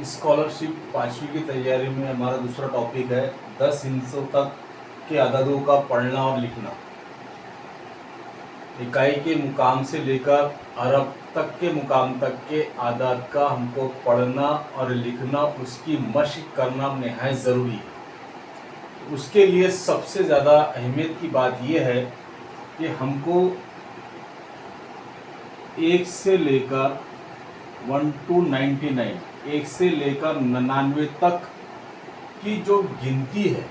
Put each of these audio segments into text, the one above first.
Scholarship 5वीं की तैयारी में हमारा दूसरा टॉपिक है 10 हिस्सों तक के अददों का पढ़ना और लिखना। इकाई के मुकाम से लेकर अरब तक के मुकाम तक के आदात का हमको पढ़ना और लिखना, उसकी मशक करना निहायत ज़रूरी है। उसके लिए सबसे ज़्यादा अहमियत की बात यह है कि हमको 1 से लेकर 1 to 99, 1 से लेकर 99 तक की जो गिनती है,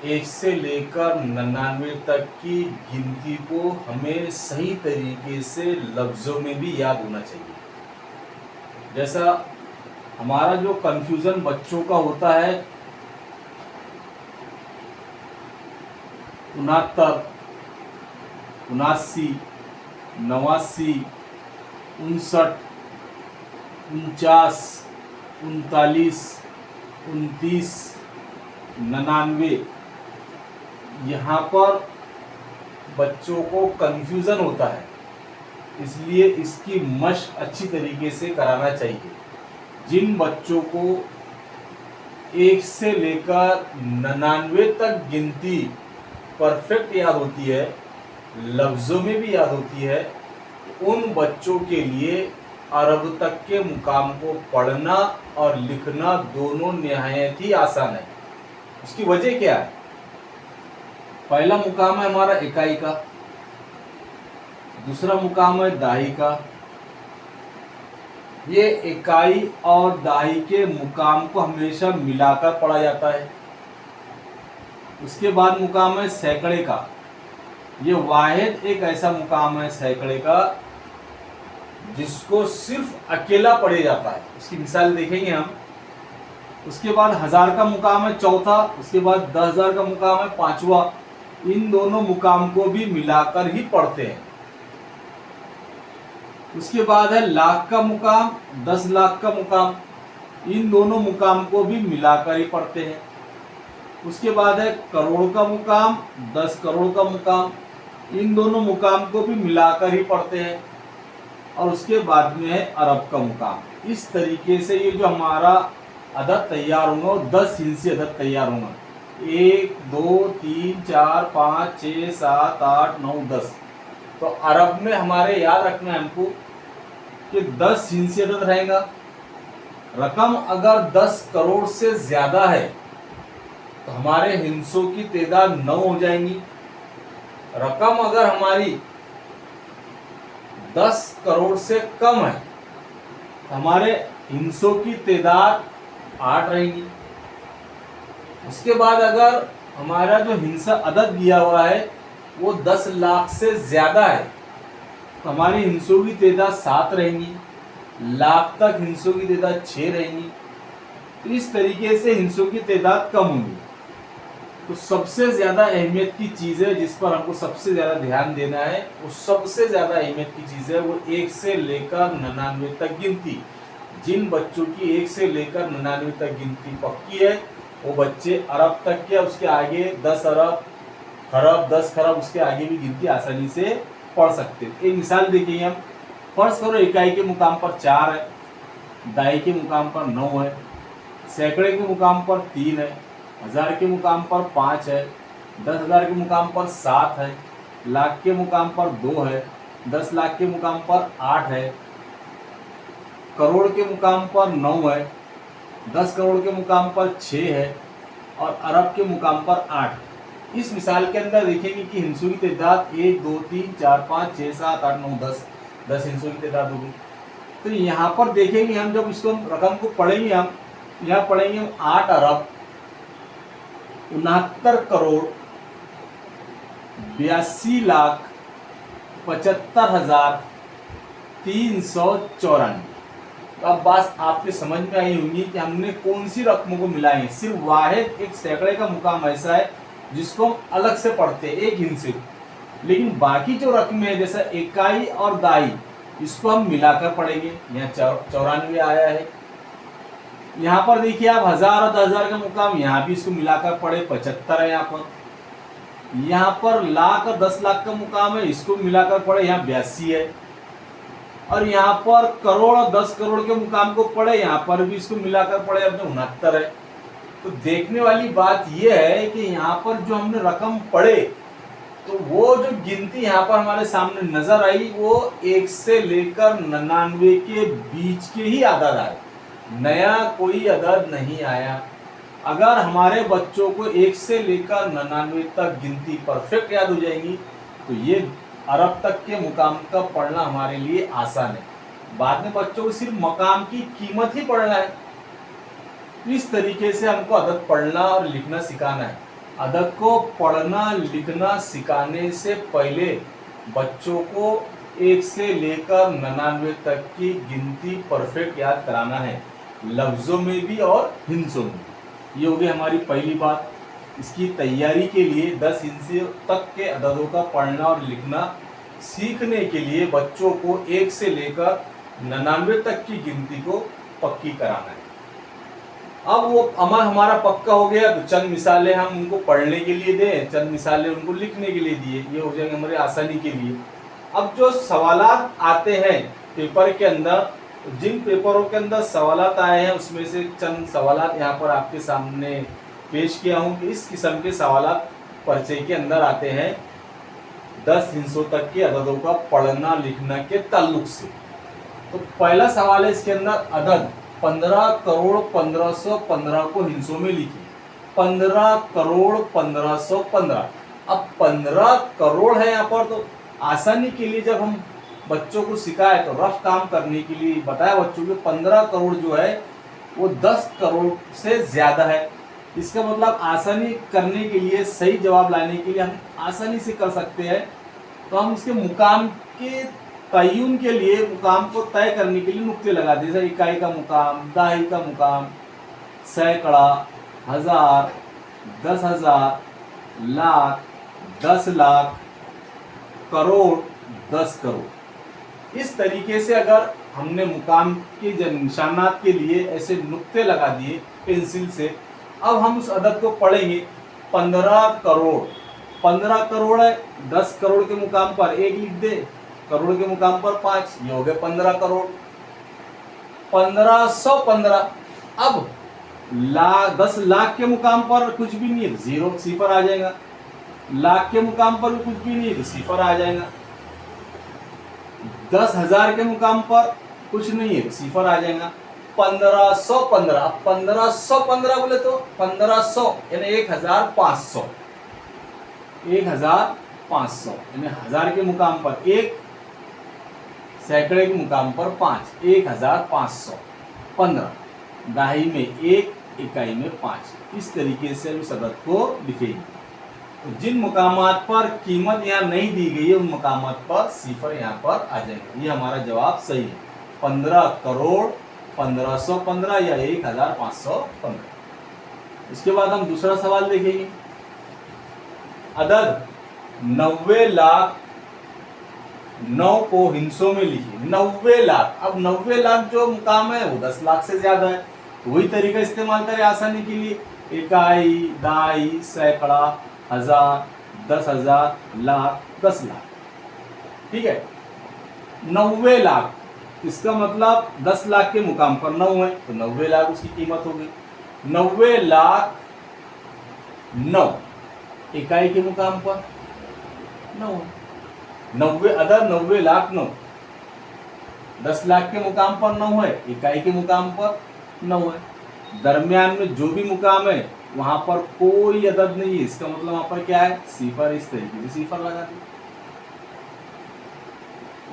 1 से लेकर 99 तक की गिनती को हमें सही तरीके से लफ्ज़ों में भी याद होना चाहिए। जैसा हमारा जो कन्फ्यूज़न बच्चों का होता है 69, 79, 89, 59, 49, 39, 29, 99, यहाँ पर बच्चों को कन्फ्यूज़न होता है, इसलिए इसकी मशक अच्छी तरीके से कराना चाहिए। जिन बच्चों को 1 से लेकर 99 तक गिनती परफेक्ट याद होती है, लफ्ज़ों में भी याद होती है, उन बच्चों के लिए अरब तक के मुकाम को पढ़ना और लिखना दोनों निहायत ही आसान है। उसकी वजह क्या है? पहला मुकाम है हमारा इकाई का, दूसरा मुकाम है दहाई का। ये इकाई और दहाई के मुकाम को हमेशा मिलाकर पढ़ा जाता है। उसके बाद मुकाम है सैकड़े का। ये वाहिद एक ऐसा मुकाम है सैकड़े का जिसको सिर्फ अकेला पढ़ा जाता है। उसकी मिसाल देखेंगे हम। उसके बाद 1000 का मुकाम है चौथा, उसके बाद 10,000 का मुकाम है पांचवा। इन दोनों मुकाम को भी मिलाकर ही पढ़ते हैं। उसके बाद है लाख का मुकाम, 10 लाख का मुकाम, इन दोनों मुकाम को भी मिलाकर ही पढ़ते हैं। उसके बाद है करोड़ का मुकाम, 10 करोड़ का मुकाम, इन दोनों मुकाम को भी मिलाकर ही पढ़ते हैं। और उसके बाद में है अरब का मुकाम। इस तरीके से ये जो हमारा अदद तैयार होगा, 10 हिस्से अदद तैयार होगा। 1 2 3 4 5 6 7 8 9 10। तो अरब में हमारे याद रखना है हमको कि 10 हिस्से अदद रहेगा। रकम अगर 10 करोड़ से ज़्यादा है तो हमारे हिस्सों की तादाद 9 हो जाएंगी। रकम अगर हमारी 10 करोड़ से कम है तो हमारे हिस्सों की तादाद 8 रहेंगी। उसके बाद अगर हमारा जो हिस्सा अदद दिया हुआ है वो 10 लाख से ज़्यादा है तो हमारे हिस्सों की तादाद 7 रहेंगी। लाख तक हिस्सों की तादाद 6 रहेंगी। तो इस तरीके से हिस्सों की तादाद कम होंगी। तो सबसे ज़्यादा अहमियत की चीज़ है जिस पर हमको सबसे ज़्यादा ध्यान देना है, वो सबसे ज़्यादा अहमियत की चीज़ है वो 1 से लेकर 99 तक गिनती। जिन बच्चों की 1 से लेकर 99 तक गिनती पक्की है वो बच्चे अरब तक के, उसके आगे 10 अरब, खरब, 10 खरब, उसके आगे भी गिनती आसानी से पढ़ सकते हैं। एक मिसाल देखिए हम। फर्ज करो इकाई के मुकाम पर 4 है, दहाई के मुकाम पर 9 है, सैकड़े के मुकाम पर 3 है, 1000 के मुकाम पर 5 है, 10,000 के मुकाम पर 7 है, लाख के मुकाम पर 2 है, 10 लाख के मुकाम पर 8 है, करोड़ के मुकाम पर 9 है, 10 करोड़ के मुकाम पर 6 है और अरब के मुकाम पर 8 है। इस मिसाल के अंदर देखेंगे कि हिस्सों की तादाद 1 2 3 4 5 6 7 8 9 10 हिस्सों की तादाद होगी। तो यहाँ पर देखेंगे हम, जब इसको रकम को पढ़ेंगे हम, यहाँ पढ़ेंगे हम 8 अरब 69 करोड़ 82 लाख 75,394। तो अब बात आपके समझ में आई होगी कि हमने कौन सी रकमों को मिलाई है। सिर्फ वाहिद एक सैकड़े का मुकाम ऐसा है जिसको हम अलग से पढ़ते हैं एक हिस्से, लेकिन बाकी जो रकमें हैं जैसा इकाई और दहाई, इसको हम मिलाकर पढ़ेंगे। यहाँ 94 आया है। यहाँ पर देखिए आप 1000 और 10,000 का मुकाम, यहाँ भी इसको मिलाकर पढ़े 75 है। यहाँ पर लाख और 10 लाख का मुकाम है, इसको मिलाकर पढ़े यहाँ 82 है। और यहाँ पर करोड़ और 10 करोड़ के मुकाम को पढ़े, यहाँ पर भी इसको मिलाकर पढ़े, अब 69 है। तो देखने वाली बात यह है कि यहाँ पर जो हमने रकम पढ़े तो वो जो गिनती यहाँ पर हमारे सामने नजर आई वो 1 से लेकर 99 के बीच के ही अदद आए, नया कोई अदद नहीं आया। अगर हमारे बच्चों को 1 से लेकर 99 तक गिनती परफेक्ट याद हो जाएंगी तो ये अरब तक के मुकाम का पढ़ना हमारे लिए आसान है। बाद में बच्चों को सिर्फ मकाम की कीमत ही पढ़ना है। इस तरीके से हमको अदद पढ़ना और लिखना सिखाना है। अदद को पढ़ना लिखना सिखाने से पहले बच्चों को 1 से लेकर 99 तक की गिनती परफेक्ट याद कराना है, लफ्ज़ों में भी और हिंसों में। ये हो गई हमारी पहली बात। इसकी तैयारी के लिए 10 हिंसे तक के अददों का पढ़ना और लिखना सीखने के लिए बच्चों को 1 से लेकर 99 तक की गिनती को पक्की कराना है। अब वो अमल हमारा पक्का हो गया तो चंद मिसालें हम उनको पढ़ने के लिए दें, चंद मिसालें उनको लिखने के लिए दिए, ये हो जाएंगे हमारे आसानी के लिए। अब जो सवालात आते हैं पेपर के अंदर, जिन पेपरों के अंदर सवालात आए हैं उसमें से चंद सवालात यहाँ पर आपके सामने पेश किया हूँ कि इस किस्म के सवालात पर्चे के अंदर आते हैं 10 हिस्सों तक के अददों का पढ़ना लिखना के ताल्लुक से। तो पहला सवाल है इसके अंदर अदद 15 करोड़ 1515 को हिस्सों में लिखिए। 15 करोड़ 1515। अब 15 करोड़ है यहाँ पर, तो आसानी के लिए जब हम बच्चों को सिखाए तो रफ काम करने के लिए बताया बच्चों को 15 करोड़ जो है वो 10 करोड़ से ज्यादा है। इसका मतलब आसानी करने के लिए, सही जवाब लाने के लिए हम आसानी से कर सकते हैं। तो हम इसके मुकाम के तयन के लिए, मुकाम को तय करने के लिए नुक्ते लगाते हैं, जैसे इकाई का मुकाम, दहाई का मुकाम, सैकड़ा, हजार, 10,000, लाख, 10 लाख, करोड़, 10 करोड़। इस तरीके से अगर हमने मुकाम के निशानात के लिए ऐसे नुक्ते लगा दिए पेंसिल से, अब हम उस अदद को पढ़ेंगे। 15 करोड़, 15 करोड़ है, 10 करोड़ के मुकाम पर 1 लिख दे, करोड़ के मुकाम पर 5, ये हो गए 15 करोड़। 1515। अब 10 लाख के मुकाम पर कुछ भी नहीं है, जीरो सिफर आ जाएगा। लाख के मुकाम पर भी कुछ भी नहीं है तो सिफर आ जाएगा। 10,000 के मुकाम पर कुछ नहीं है तो सिफर आ जाएगा। 1515। अब 1515 बोले तो 1500 यानी 1500, 1500 यानी हजार के मुकाम पर 1, सैकड़े के मुकाम पर 5, 1515। दहाई में 1, इकाई में 5। इस तरीके से हम इस अदद को लिखेंगे। तो जिन मुकामात पर कीमत यहाँ नहीं दी गई है उन मुकामात पर सिफर यहाँ पर आ जाएगा। ये हमारा जवाब सही है, 15 करोड़ 1515 या 1515। इसके बाद हम दूसरा सवाल देखेंगे। अदद 90 लाख 9 को हिस्सों में लिखिए। 90 लाख। अब 90 लाख जो मुकाम है वो 10 लाख से ज्यादा है, तो वही तरीका इस्तेमाल करें आसानी के लिए। इकाई, दहाई, सैकड़ा, हजार, 10,000, लाख, 10 लाख। ठीक है। 90 लाख, इसका मतलब 10 लाख के मुकाम पर 9 है तो 90 लाख उसकी कीमत होगी। 90 लाख 9, इकाई के मुकाम पर 9 है। 90 अदद 90 लाख 9, 10 लाख के मुकाम पर 9 है, इकाई के मुकाम पर 9 है। दरमियान में जो भी मुकाम है वहां पर कोई अदद नहीं है, इसका मतलब वहां पर क्या है, सिफर। इस तरीके से सिफर लगा दी।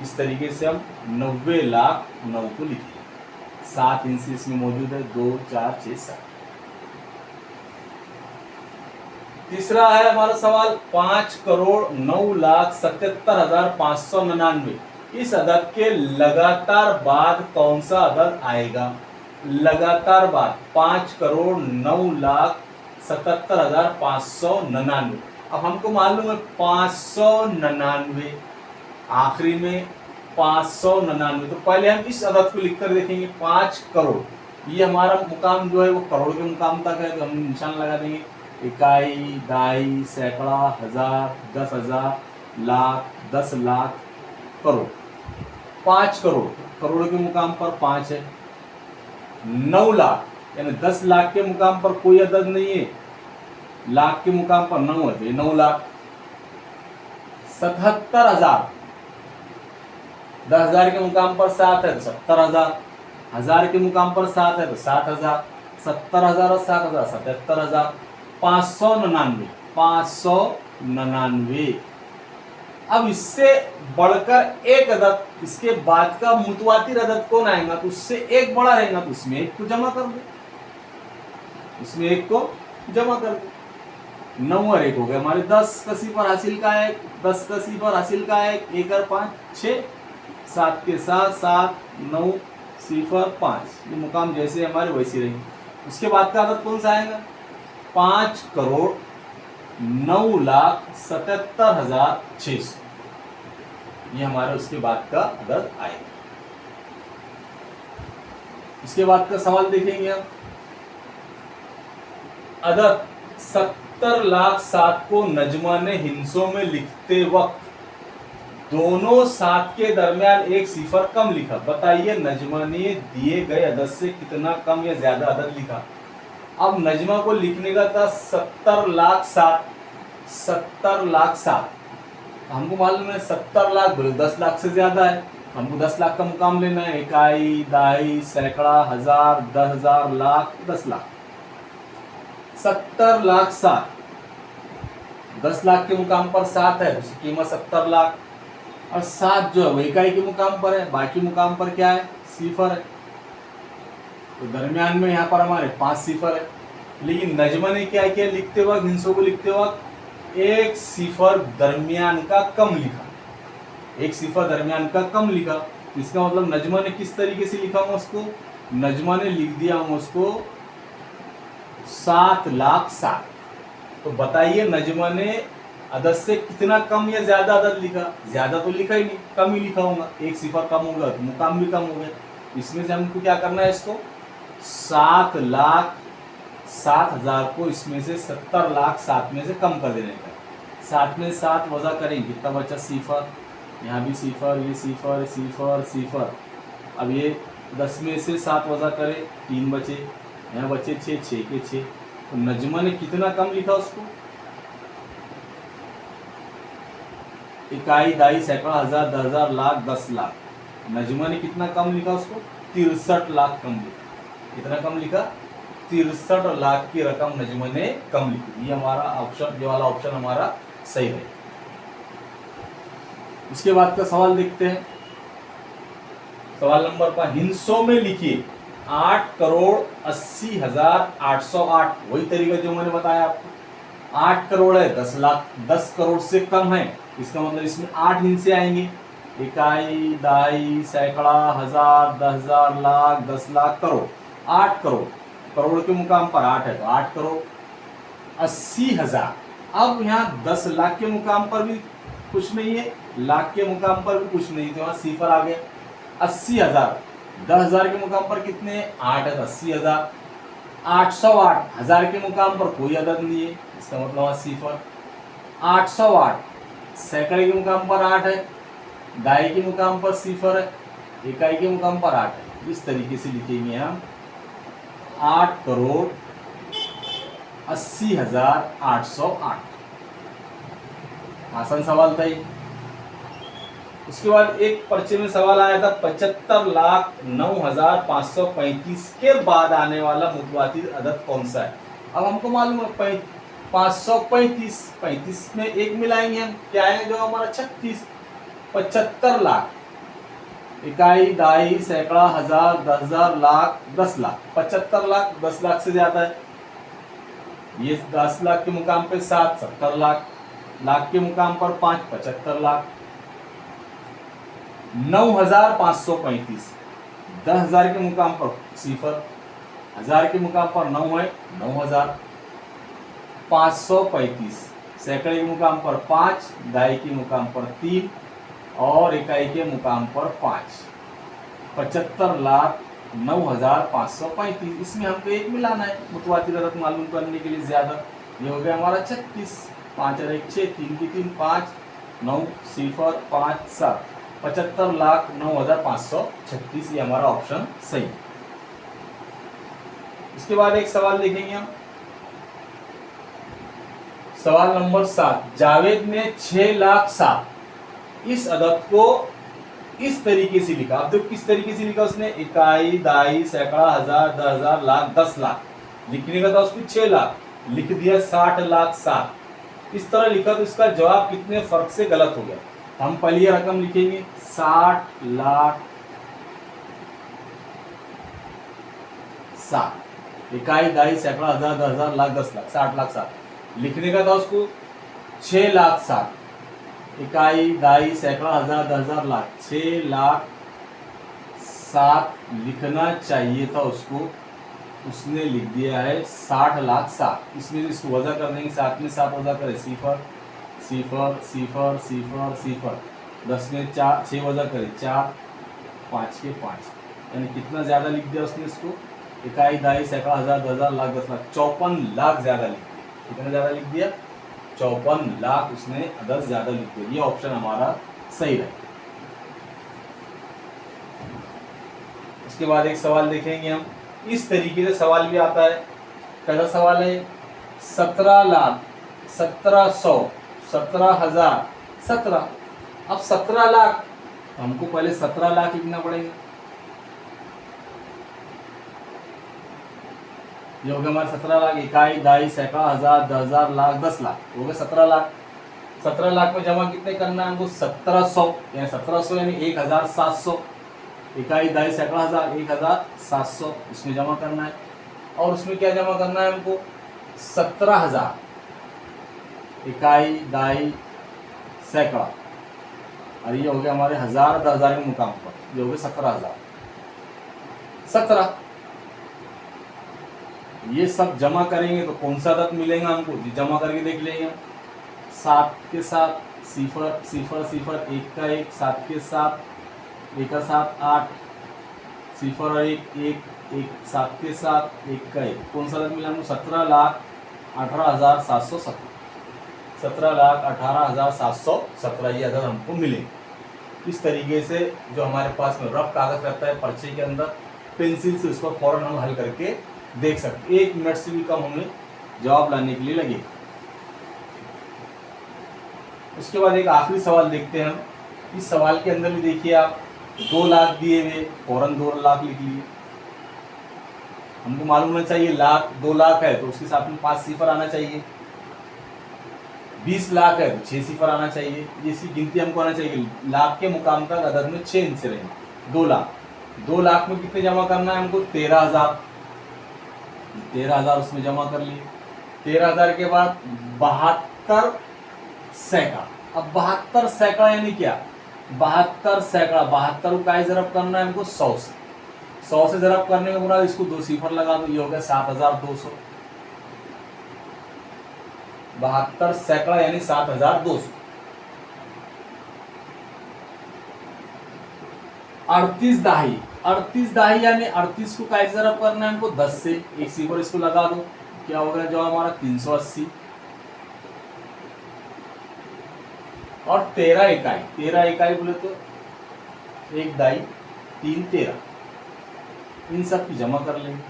इस तरीके से हम 90 लाख 9 को लिखेंगे। 7 इंच इसमें मौजूद है, 2, 4, 6, 7। तीसरा है हमारा सवाल 5 करोड़ 9,77,599। इस अदद के लगातार बाद कौन सा अदद आएगा? लगातार बाद 5 करोड़ 9,77,599। अब हमको मालूम है 599 आखिरी में 599, तो पहले हम इस अदद को लिखकर देखेंगे। 5 करोड़, ये हमारा मुकाम जो है वो करोड़ के मुकाम तक है, तो हम निशान लगा देंगे। इकाई, दहाई, सैकड़ा, हजार, 10,000, लाख, 10 लाख, करोड़। 5 करोड़, करोड़ के मुकाम पर 5 है। 9 लाख यानी 10 लाख के मुकाम पर कोई अदद नहीं है, लाख के मुकाम पर 9 है, 9 लाख। 77,000, 10,000 के मुकाम पर 7 है तो 70,000, 1000 के मुकाम पर 7 है तो 7,000, 70,000 और 7,000 77,000। 599, 599। अब इससे बढ़कर एक अदद, इसके बाद का मुतवातिर अदद कौन आएगा तो उससे एक बड़ा रहेगा तो उसमें एक को जमा कर दो, इसमें एक को जमा कर दो। 9 और 1 हो गया हमारे 10 का सिफर हासिल का है, 10 का सिफर हासिल का है, 1 और 5 6, 7 के साथ 7 9 सिफर 5, ये मुकाम जैसे हमारे वैसे रहेंगे। उसके बाद का अदद कौन सा आएगा 5 करोड़ 9,77,600, ये हमारा उसके बाद का अदद आएगा। इसके बाद का सवाल देखेंगे हम। अदद 70,07,000 को नजमा ने हिंसों में लिखते वक्त दोनों 7 के दरमियान एक सिफर कम लिखा, बताइए नजमा ने दिए गए अदद से कितना कम या ज्यादा अदद लिखा। अब नजमा को लिखने का था 70,07,000, 70,07,000, हमको मालूम है 70 लाख बोले 10 लाख से ज्यादा है, हमको 10 लाख का मुकाम लेना है, इकाई दहाई सैकड़ा हजार 10,000 लाख 10 लाख। 70,07,000, 10 लाख के मुकाम पर 7 है, उसकी कीमत 70 लाख, और 7 जो है वो इकाई के मुकाम पर है, बाकी मुकाम पर क्या है सिफर है, तो दरमियान में यहाँ पर हमारे 5 सिफर है। लेकिन नजमा ने क्या किया लिखते वक्त, हिंसों को लिखते वक्त एक सिफर दरमियान का कम लिखा, एक सिफर दरमियान का कम लिखा। इसका मतलब नजमा ने किस तरीके से लिखा हूँ उसको, नजमा ने लिख दिया हूँ उसको 7,07,000। तो बताइए नजमा ने अदद से कितना कम या ज्यादा अदद लिखा, ज्यादा तो लिखा ही नहीं, कम ही लिखा होगा, एक सिफर कम होगा तो मुकाम भी कम हो गया। इसमें से हमको क्या करना है, इसको 7,07,000 को इसमें से 70,07,000 में से कम कर देने का। 7 में 7 वजह करेंगे कितना बचा सिफर, यहाँ भी सिफर, ये सिफर सिफर सिफर। अब ये 10 में से 7 वजह करें 3 बचे, यहाँ बचे 6, 6 के 6। तो नजमा ने कितना कम लिखा उसको, इकाई दाई सैकड़ा हजार 10,000 लाख 10 लाख, नजमा ने कितना कम लिखा उसको 63 लाख कम लिखा। कितना कम लिखा 63 लाख की रकम नजमा ने कम लिखी। ये हमारा ऑप्शन, ये वाला ऑप्शन हमारा सही है। उसके बाद का सवाल देखते हैं। सवाल नंबर 5, हिंसों में लिखिए 8,80,808, वही तरीका जो मैंने बताया आपको। 8 करोड़ है 10 लाख, 10 करोड़ से कम है, इसका मतलब इसमें 8 हिस्से आएंगे, इकाई दहाई सैकड़ा हजार 10,000 लाख 10 लाख करोड़। 8 करोड़, करोड़ के मुकाम पर 8 है तो 8 करोड़ 80,000। अब यहाँ 10 लाख के मुकाम पर भी कुछ नहीं है, लाख के मुकाम पर भी कुछ नहीं, तो यहाँ सिफर आ गया 80,000। 10,000 के मुकाम पर कितने 8 है तो 80,000। 808, 1000 के मुकाम पर कोई अदद नहीं है, इसका मतलब वहाँ सिफर। 808, सैकड़े के मुकाम पर 8 है, दाई के मुकाम पर सिफर है, इकाई के मुकाम पर 8 है। इस तरीके से लिखेंगे हम 8,80,808। आसान सवाल था ये। उसके बाद एक पर्चे में सवाल आया था 75,09,535 के बाद आने वाला मुतवातिर अदद कौन सा है। अब हमको मालूम है 535, 35 में एक मिलाएंगे हम, क्या है जो हमारा 36। 75 लाख, इकाई दहाई सैकड़ा हजार 10,000 लाख 10 लाख। 75 लाख 10 लाख से ज्यादा है, ये 10 लाख के मुकाम पे 7 70 लाख, लाख के मुकाम पर 5 75 लाख। 9,535, 10,000 के मुकाम पर सिफर, 1000 के मुकाम पर 9 है 9,000। 535, सैकड़े के मुकाम पर 5, दाई के मुकाम पर 3 और इकाई के मुकाम पर 5। 75,09,535, इसमें हमको एक मिलाना है मुतवातिर अदद मालूम करने के लिए ज्यादा। ये हो गया हमारा 36, 5 और 1 6, 3 की 3 5 9 सिफर 5 7। 75,09,536, ये हमारा ऑप्शन सही है। इसके बाद एक सवाल देखेंगे हम, सवाल नंबर 7। जावेद ने 6,07,000 इस अदद को इस तरीके से लिखा। अब देखो किस तरीके से लिखा उसने, इकाई, दाई, सैकड़ा, हजार, 10,000, लाख, 10 लाख। लिखने का था उसको 6 लाख, लिख दिया 60,07,000। इस तरह लिखा तो इसका जवाब कितने फर्क से गलत हो गया। हम पहले ये रकम लिखेंगे 60,07,000। इकाई, दाई, सैकड़ा, हजार, 10,000, लाख, 10 लाख, 60,07,000। लिखने का था उसको 6,07,000। इकाई, दाई, सैकड़ा, हजार, 10,000, लाख, 6,07,000 लिखना चाहिए था उसको, उसने लिख दिया है 60,07,000। इसमें इसको वजह कर देंगे, 7 में 7 वजह करे, 0 0 0 0 0, 10 में 4 6 वजह करे, 4 5 के 5, यानी कितना ज़्यादा लिख दिया उसने इसको, इकाई, दाई, सैकड़ा, हजार, 10,000, लाख, 10 लाख, 54 लाख ज़्यादा लिख दिया। कितना ज़्यादा लिख दिया, 54 लाख उसने अदद ज़्यादा लिख दिया। ये ऑप्शन हमारा सही रहा। उसके बाद एक सवाल देखेंगे हम, इस तरीके से सवाल भी आता है। पहला सवाल है 17 लाख 1700 17,000 17। अब 17 लाख, हमको पहले 17 लाख लिखना पड़ेगा। ये हो गया हमारे 17 लाख। इकाई, दाई, सैकड़ा, हजार, 10,000, लाख, 10 लाख, हो गया 17 लाख। 17 लाख में जमा कितने करना है हमको, 1700, यानी 1700 यानी 1,700। इकाई, दाई, सैकड़ा, हजार, 1,700 इसमें जमा करना है। और उसमें क्या जमा करना है हमको, 17,000। इकाई, दाई, सैकड़ा, और ये हो गया हमारे हजार, 10,000 के मुकाम पर, ये हो गया 17,000। 17 ये सब जमा करेंगे तो कौन सा अदद मिलेगा हमको, जमा करके देख लेंगे। 7 के 7 0 0 0, 1 का 1, 7 के 7 1 का 7 8, 0 और 1 1 1, 7 के 7 1 का 1, कौन सा अदद मिला हमको, 17,18,717। 17,18,717 ये अदद हमको मिले। इस तरीके से जो हमारे पास में रफ कागज रहता है पर्चे के अंदर, पेंसिल से उसको फौरन हम हल करके देख सकते। 1 मिनट से भी कम हमें जवाब लाने के लिए लगे। उसके बाद एक आखिरी सवाल देखते हैं हम। इस सवाल के अंदर भी देखिए आप, 2 लाख दिए हुए, फौरन 2 लाख लिख लिए। हमको मालूम होना चाहिए लाख 2 लाख है तो उसके साथ में 5 सिफर आना चाहिए। 20 लाख है तो 6 सिफर आना चाहिए। इसी गिनती हमको आना चाहिए। लाख के मुकाम तक अदद में 6 हिस्से रहेंगे। 2 लाख, 2 लाख में कितने जमा करना है हमको, 13,000। 13,000 उसमें जमा कर लिए। 13,000 के बाद 72 सैकड़ा। अब 72 सैकड़ा यानी क्या, 72 सैकड़ा, 72 का जरब करना है हमको 100 से। 100 से जरब करने के बाद इसको 2 सिफर लगा दो, ये हो गया 7,200। 72 सैकड़ा यानी 7,200। 38 दाही, 38 दाही यानी 38 को का जरब करना है हमको 10 से, 1 सिफर इसको लगा दो, क्या हो गया जवाब हमारा 380। और 13 इकाई, 13 इकाई बोले तो 1 दाई 3 13, इन सब की जमा कर लेंगे।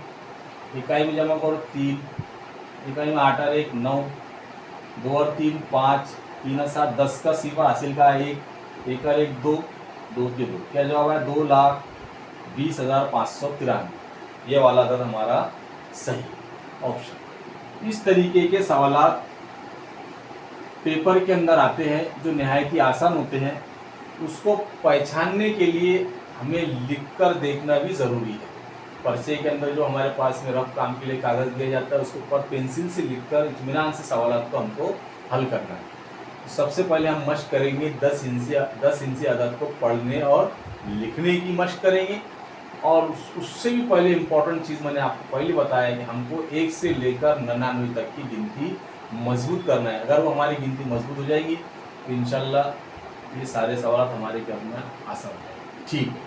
इकाई में जमा करो 3, इकाई में 8 और 1 9, 2 और 3 5, 3 और 7 10 का सिफर हासिल का 1, 1 और 1 2, 2 के 2, क्या जवाब है 2,20,593। ये वाला अदद हमारा सही ऑप्शन। इस तरीके के सवालात पेपर के अंदर आते हैं जो निहायत ही आसान होते हैं। उसको पहचानने के लिए हमें लिखकर देखना भी ज़रूरी है। पर्चे के अंदर जो हमारे पास में रफ काम के लिए कागज़ दिया जाता है उसके ऊपर पेंसिल से लिखकर इत्मीनान से सवालात को हमको हल करना है। सबसे पहले हम मशक करेंगे 10 इंची अदद को पढ़ने और लिखने की मशक करेंगे। और उससे भी पहले इम्पोर्टेंट चीज़ मैंने आपको पहले बताया कि हमको 1 से लेकर 99 तक की गिनती मजबूत करना है। अगर वो हमारी गिनती मजबूत हो जाएगी तो इंशाल्लाह ये सारे सवाल हमारे करना आसान हो जाएंगे। ठीक है।